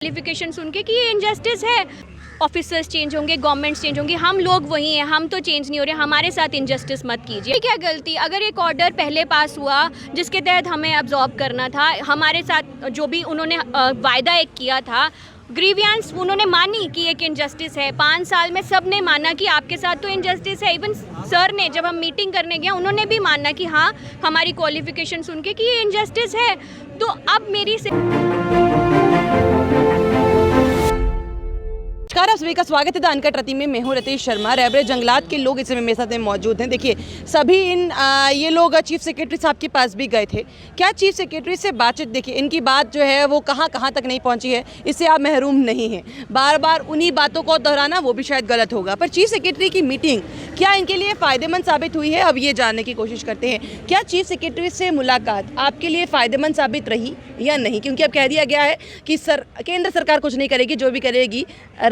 Qualification सुन के कि ये इनजस्टिस है। ऑफिसर्स चेंज होंगे, गवर्नमेंट्स चेंज होंगी, हम लोग वही हैं, हम तो चेंज नहीं हो रहे, हमारे साथ इनजस्टिस मत कीजिए। क्या गलती, अगर एक ऑर्डर पहले पास हुआ जिसके तहत हमें अब्जॉर्ब करना था, हमारे साथ जो भी उन्होंने वायदा एक किया था, ग्रीवियंस उन्होंने मानी कि एक इनजस्टिस है। 5 साल में सब ने माना कि आपके साथ तो इनजस्टिस है। इवन सर ने, जब हम मीटिंग करने गए, उन्होंने भी माना कि हाँ, हमारी क्वालिफिकेशन सुन के कि ये इनजस्टिस है। तो अब मेरी नमस्कार, आप सभी का स्वागत है द अनकट रति में। मैं हूं रितेश शर्मा। रैबरे जंगलात के लोग इस समय मेरे साथ में मौजूद हैं। देखिए, सभी ये लोग चीफ सेक्रेटरी साहब के पास भी गए थे। क्या चीफ सेक्रेटरी से बातचीत, देखिए इनकी बात जो है वो कहां तक नहीं पहुंची है, इससे आप महरूम नहीं हैं। बार बार उन्हीं बातों को दोहराना वो भी शायद गलत होगा, पर चीफ सेक्रेटरी की मीटिंग क्या इनके लिए फ़ायदेमंद साबित हुई है, अब ये जानने की कोशिश करते हैं। क्या चीफ सेक्रेटरी से मुलाकात आपके लिए फ़ायदेमंद साबित रही या नहीं? क्योंकि अब कह दिया गया है कि केंद्र सरकार कुछ नहीं करेगी, जो भी करेगी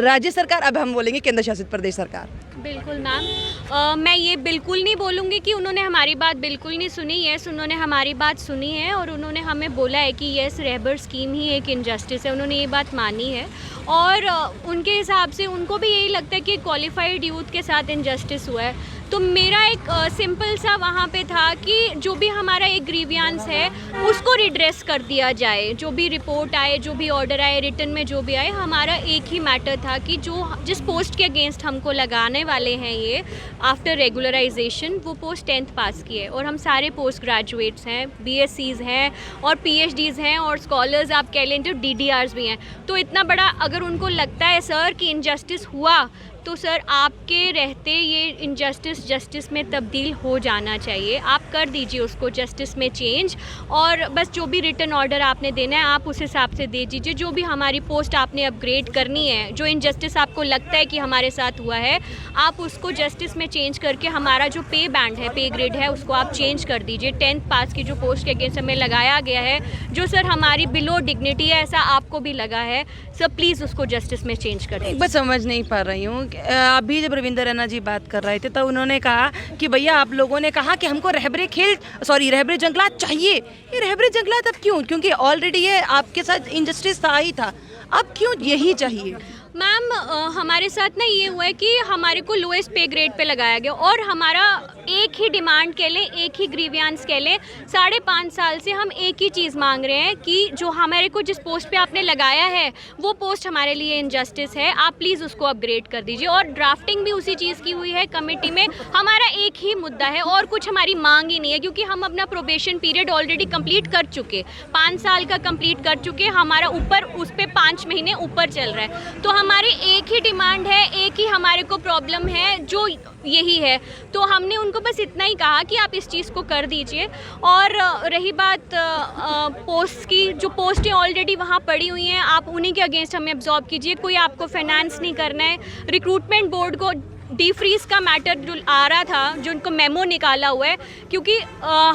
राज्य सरकार, अब हम बोलेंगे केंद्र शासित प्रदेश सरकार। बिल्कुल मैम, मैं ये बिल्कुल नहीं बोलूँगी कि उन्होंने हमारी बात बिल्कुल नहीं सुनी। यस, उन्होंने हमारी बात सुनी है और उन्होंने हमें बोला है कि यस, रहबर स्कीम ही एक इनजस्टिस है। उन्होंने ये बात मानी है और उनके हिसाब से उनको भी यही लगता है कि क्वालिफाइड यूथ के साथ इनजस्टिस हुआ है। तो मेरा एक सिंपल सा वहाँ पे था कि जो भी हमारा एक ग्रीवियंस है उसको रिड्रेस कर दिया जाए। जो भी रिपोर्ट आए, जो भी ऑर्डर आए, रिटर्न में जो भी आए, हमारा एक ही मैटर था कि जिस पोस्ट के अगेंस्ट हमको लगाने वाले हैं ये आफ्टर रेगुलराइजेशन, वो पोस्ट 10th पास की है और हम सारे पोस्ट ग्रेजुएट्स हैं, BSCs हैं और PhDs हैं और स्कॉलर्स आप कह लें तो DDRs भी हैं। तो इतना बड़ा अगर उनको लगता है सर कि इनजस्टिस हुआ, तो सर आपके रहते ये इनजस्टिस जस्टिस में तब्दील हो जाना चाहिए। आप कर दीजिए उसको जस्टिस में चेंज, और बस जो भी रिटर्न ऑर्डर आपने देना है आप उस हिसाब से दे दीजिए। जो भी हमारी पोस्ट आपने अपग्रेड करनी है, जो इनजस्टिस आपको लगता है कि हमारे साथ हुआ है, आप उसको जस्टिस में चेंज करके हमारा जो पे बैंड है, पे ग्रेड है, उसको आप चेंज कर दीजिए। 10th पास की जो पोस्ट के अगेंस्ट हमें लगाया गया है, जो सर हमारी बिलो डिग्निटी है, ऐसा आपको भी लगा है, सर प्लीज़ उसको जस्टिस में चेंज कर दीजिए। बस समझ नहीं पा रही हूँ, अभी जब रविंद्र रैना जी बात कर रहे थे तो उन्होंने कहा कि भैया आप लोगों ने कहा कि हमको रहबरे जंगलात चाहिए। ये रहबरे जंगलात अब क्यों? क्योंकि ऑलरेडी ये आपके साथ इनजस्टिस था ही था, अब क्यों यही चाहिए? मैम, हमारे साथ ना ये हुआ है कि हमारे को लोएस्ट पे ग्रेड पे लगाया गया और हमारा एक ही डिमांड कह लें, एक ही ग्रीवियंस कह लें, 5.5 साल से हम एक ही चीज़ मांग रहे हैं कि जो हमारे को जिस पोस्ट पे आपने लगाया है वो पोस्ट हमारे लिए इनजस्टिस है, आप प्लीज़ उसको अपग्रेड कर दीजिए। और ड्राफ्टिंग भी उसी चीज़ की हुई है कमेटी में। हमारा एक ही मुद्दा है और कुछ हमारी मांग ही नहीं है, क्योंकि हम अपना प्रोबेशन पीरियड ऑलरेडी कंप्लीट कर चुके, 5 साल का कंप्लीट कर चुके, हमारा ऊपर उस पर 5 महीने ऊपर चल रहा है। तो हमारी एक ही डिमांड है, एक ही हमारे को प्रॉब्लम है, जो यही है। तो हमने उनको बस इतना ही कहा कि आप इस चीज़ को कर दीजिए। और रही बात पोस्ट की, जो पोस्टें ऑलरेडी वहाँ पड़ी हुई हैं, आप उन्हीं के अगेंस्ट हमें अब्जॉर्ब कीजिए। कोई आपको फाइनेंस नहीं करना है। रिक्रूटमेंट बोर्ड को डीफ्रीज का मैटर जो आ रहा था, जो उनको मेमो निकाला हुआ है, क्योंकि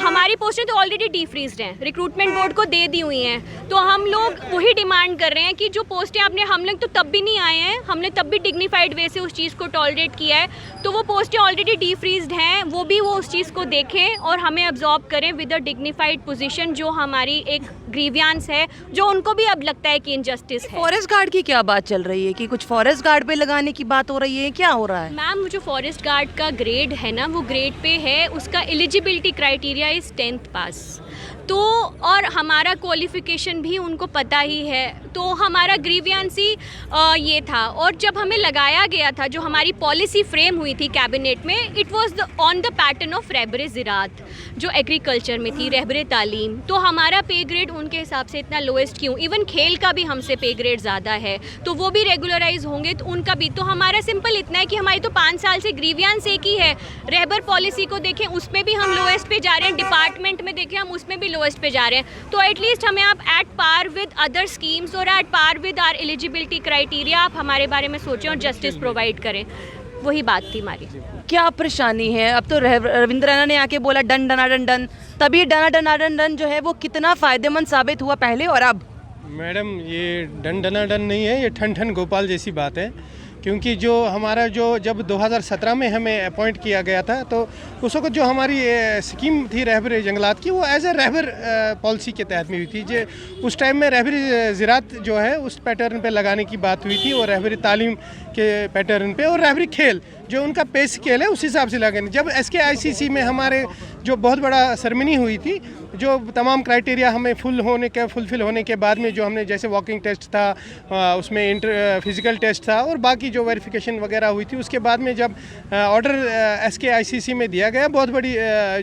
हमारी पोस्टें तो ऑलरेडी डीफ्रीज्ड हैं, रिक्रूटमेंट बोर्ड को दे दी हुई हैं। तो हम लोग वही डिमांड कर रहे हैं कि जो पोस्टें आपने, हम लोग तो तब भी नहीं आए हैं, हमने तब भी डिग्निफाइड वे से उस चीज़ को टॉलरेट किया है, तो वो पोस्टें ऑलरेडी डीफ्रीज्ड हैं, वो भी वो उस चीज़ को देखें और हमें अब्जॉर्ब करें विद अ डिग्निफाइड पोजीशन, जो हमारी एक ग्रीवियंस है, जो उनको भी अब लगता है कि इनजस्टिस है। फॉरेस्ट गार्ड की क्या बात चल रही है कि कुछ फॉरेस्ट गार्ड पे लगाने की बात हो रही है, क्या हो रहा है? मैम, जो फॉरेस्ट गार्ड का ग्रेड है ना, वो ग्रेड पे है, उसका एलिजिबिलिटी क्राइटेरिया इज़ 10th पास। तो और हमारा क्वालिफिकेशन भी उनको पता ही है, तो हमारा ग्रीवियंस ही ये था। और जब हमें लगाया गया था, जो हमारी पॉलिसी फ्रेम हुई थी कैबिनेट में, it was on the pattern of रहबरे ज़राअत, जो एग्रीकल्चर में थी, रहबरे तालीम। तो हमारा पे ग्रेड उनके हिसाब से इतना लोएस्ट क्यों? इवन खेल का भी हमसे पे ग्रेड ज़्यादा है, तो वो भी रेगुलराइज होंगे तो उनका भी। तो हमारा सिंपल इतना है कि हमारी तो 5 साल से ग्रीवियंस एक ही है। रहबर पॉलिसी को देखें, उसमें भी हम लोएस्ट पे जा रहे हैं, डिपार्टमेंट में देखें हम उसमें भी लोएस्ट पे जा रहे हैं। तो एटलीस्ट हमें आप at par with other schemes और at par with our eligibility criteria आप हमारे बारे में सोचें और जस्टिस प्रोवाइड करें। वही बात थी हमारी। क्या परेशानी है? अब तो रविंद्र रैना ने आके बोला डन डनाडन डन, तभी डनाडन डन जो है वो कितना फ़ायदेमंद साबित हुआ पहले और अब? मैडम, ये डन डनाडन नहीं है, ये ठन ठन गोपाल जैसी बात है। क्योंकि जो हमारा जब 2017 में हमें अपॉइंट किया गया था तो उस वक्त जो हमारी स्कीम थी रहबर जंगलात की, वो एज ए रहबर पॉलिसी के तहत में हुई थी। जो उस टाइम में रहबर ज़राअत जो है उस पैटर्न पे लगाने की बात हुई थी, और रहबरी तालीम के पैटर्न पे, और रहबरी खेल जो उनका पे स्केल है उस हिसाब से लगाने। जब SKICC में हमारे जो बहुत बड़ा सेरेमनी हुई थी, जो तमाम क्राइटेरिया हमें फुलफिल होने के बाद में जो हमने जैसे वॉकिंग टेस्ट था, उसमें फिज़िकल टेस्ट था और बाकी जो वेरिफिकेशन वगैरह हुई थी, उसके बाद में जब ऑर्डर SKICC में दिया गया, बहुत बड़ी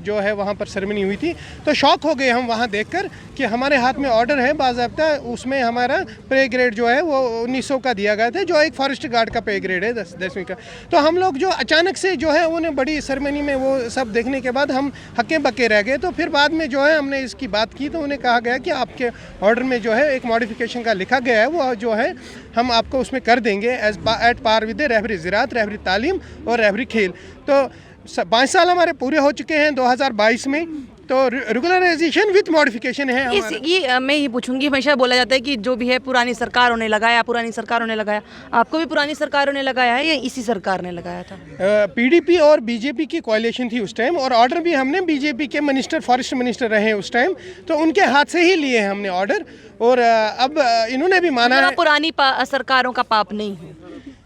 जो है वहाँ पर सेरेमनी हुई थी, तो शॉक हो गए हम वहाँ देखकर कि हमारे हाथ में ऑर्डर है बाज़ाब्ता, उसमें हमारा पे ग्रेड जो है वो 1900 का दिया गया था, जो एक फॉरेस्ट गार्ड का पे ग्रेड है 10वीं का। तो हम लोग जो अचानक से जो है उन्हें बड़ी सेरेमनी में वो सब देखने के बाद हम हक्के बक्के रह गए। तो फिर बाद में जो है हमने इसकी बात की, तो उन्हें कहा गया कि आपके ऑर्डर में जो है एक मॉडिफिकेशन का लिखा गया है, वो जो है हम आपको उसमें कर देंगे एट पार विद रहबरी ज़राअत, रहबरी तालीम और रहबरी खेल। तो 5 साल हमारे पूरे हो चुके हैं 2022 में, तो रेगुलराइजेशन विथ मॉडिफिकेशन है हमारा। मैं ये पूछूंगी, हमेशा बोला जाता है कि जो भी है पुरानी सरकारों ने लगाया, पुरानी सरकारों ने लगाया, आपको भी पुरानी सरकारों ने लगाया है या इसी सरकार ने लगाया था? PDP और BJP की कोalition थी उस टाइम, और ऑर्डर भी हमने BJP के मिनिस्टर, फॉरेस्ट मिनिस्टर रहे उस टाइम, तो उनके हाथ से ही लिए हैं हमने ऑर्डर, और अब इन्होंने भी माना है। पुरानी सरकारों का पाप नहीं है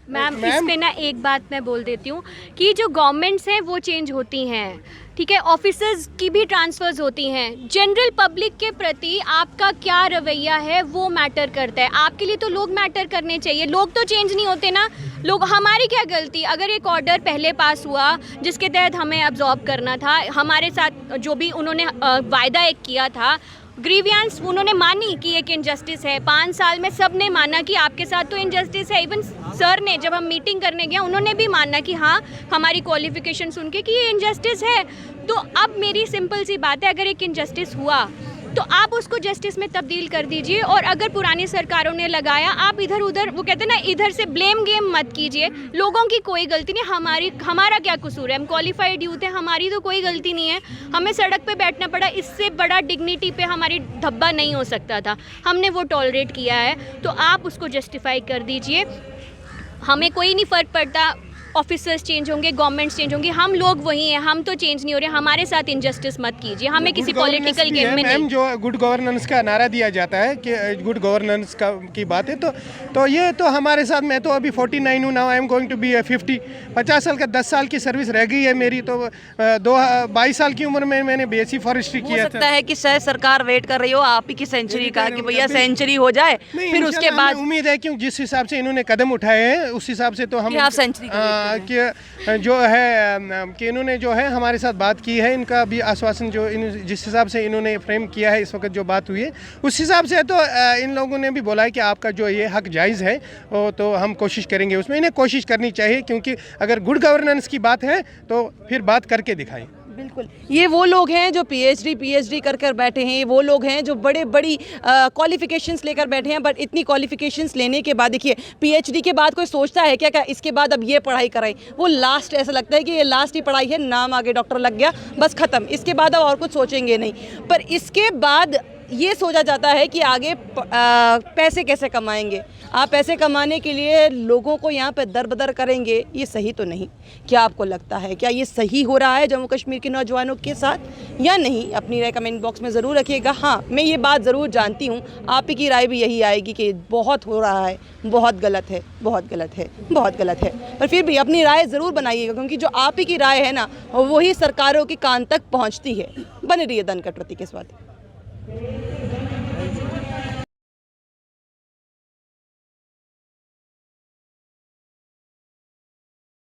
मैम। इस पे ना एक बात मैं बोल देती हूँ कि जो गवर्नमेंट्स हैं वो चेंज होती हैं, ठीक है, ऑफिसर्स की भी ट्रांसफर्स होती हैं, जनरल पब्लिक के प्रति आपका क्या रवैया है वो मैटर करता है। आपके लिए तो लोग मैटर करने चाहिए, लोग तो चेंज नहीं होते ना। लोग, हमारी क्या गलती? अगर एक ऑर्डर पहले पास हुआ जिसके तहत हमें अब्जॉर्ब करना था, हमारे साथ जो भी उन्होंने वायदा एक किया था, ग्रीवियंस उन्होंने मानी कि एक इनजस्टिस है, 5 साल में सब ने माना कि आपके साथ तो इनजस्टिस है। इवन सर ने, जब हम मीटिंग करने गए, उन्होंने भी माना कि हाँ, हमारी क्वालिफिकेशन सुन के कि ये इनजस्टिस है। तो अब मेरी सिंपल सी बात है, अगर एक इनजस्टिस हुआ तो आप उसको जस्टिस में तब्दील कर दीजिए, और अगर पुरानी सरकारों ने लगाया, आप इधर उधर, वो कहते हैं ना, इधर से ब्लेम गेम मत कीजिए। लोगों की कोई गलती नहीं, हमारा क्या कसूर है? हम क्वालिफाइड यूथ हैं, हमारी तो कोई गलती नहीं है। हमें सड़क पे बैठना पड़ा, इससे बड़ा डिग्निटी पे हमारी धब्बा नहीं हो सकता था, हमने वो टॉलरेट किया है, तो आप उसको जस्टिफाई कर दीजिए। हमें कोई नहीं फ़र्क पड़ता, ऑफिसर्स चेंज होंगे, गवर्नमेंट्स चेंज होंगी, हम लोग वही हैं, हम तो चेंज नहीं हो रहे। हमारे साथ इनजस्टिस मत कीजिए, हमें किसी पॉलिटिकल गेम में नहीं। जो गुड गवर्नेंस का नारा दिया जाता है कि गुड गवर्नेंस की बात है, तो ये तो हमारे साथ, मैं तो अभी 49 हूँ, now I am going to be 50। 50 साल का 10 साल की सर्विस रह गई है मेरी, तो 22 साल की उम्र में मैंने BSc फॉरेस्ट्री किया था। हो सकता है कि शायद सरकार वेट कर रही हो आपकी की सेंचुरी का, कि भैया सेंचुरी हो जाए, फिर उसके बाद उम्मीद है कि जिस हिसाब से इन्होंने कदम उठाए हैं उस हिसाब से तो हम सेंचुरी कि जो है कि इन्होंने जो है हमारे साथ बात की है, इनका भी आश्वासन जो जिस हिसाब से इन्होंने फ्रेम किया है इस वक्त जो बात हुई है उस हिसाब से, तो इन लोगों ने भी बोला है कि आपका जो ये हक जायज़ है, तो हम कोशिश करेंगे उसमें। इन्हें कोशिश करनी चाहिए, क्योंकि अगर गुड गवर्नेंस की बात है तो फिर बात करके दिखाएं। बिल्कुल, ये वो लोग हैं जो PhD कर कर बैठे हैं, ये वो लोग हैं जो बड़ी क्वालिफिकेशंस लेकर बैठे हैं, बट इतनी क्वालिफिकेशंस लेने के बाद देखिए, PhD के बाद कोई सोचता है क्या इसके बाद अब ये पढ़ाई कराएं? वो लास्ट, ऐसा लगता है कि ये लास्ट ही पढ़ाई है, नाम आगे डॉक्टर लग गया, बस ख़त्म, इसके बाद अब और कुछ सोचेंगे नहीं। पर इसके बाद ये सोचा जाता है कि आगे पैसे कैसे कमाएंगे। आप पैसे कमाने के लिए लोगों को यहाँ पे दर-बदर करेंगे, ये सही तो नहीं। क्या आपको लगता है, क्या ये सही हो रहा है जम्मू कश्मीर के नौजवानों के साथ या नहीं? अपनी राय कमेंट बॉक्स में ज़रूर रखिएगा। हाँ, मैं ये बात ज़रूर जानती हूँ, आप ही की राय भी यही आएगी कि बहुत हो रहा है, बहुत गलत है, बहुत गलत है, बहुत गलत है। पर फिर भी अपनी राय ज़रूर बनाइएगा, क्योंकि जो आप ही की राय है ना, वही सरकारों के कान तक पहुँचती है। बने रहिए दनकट प्रतीक के साथ।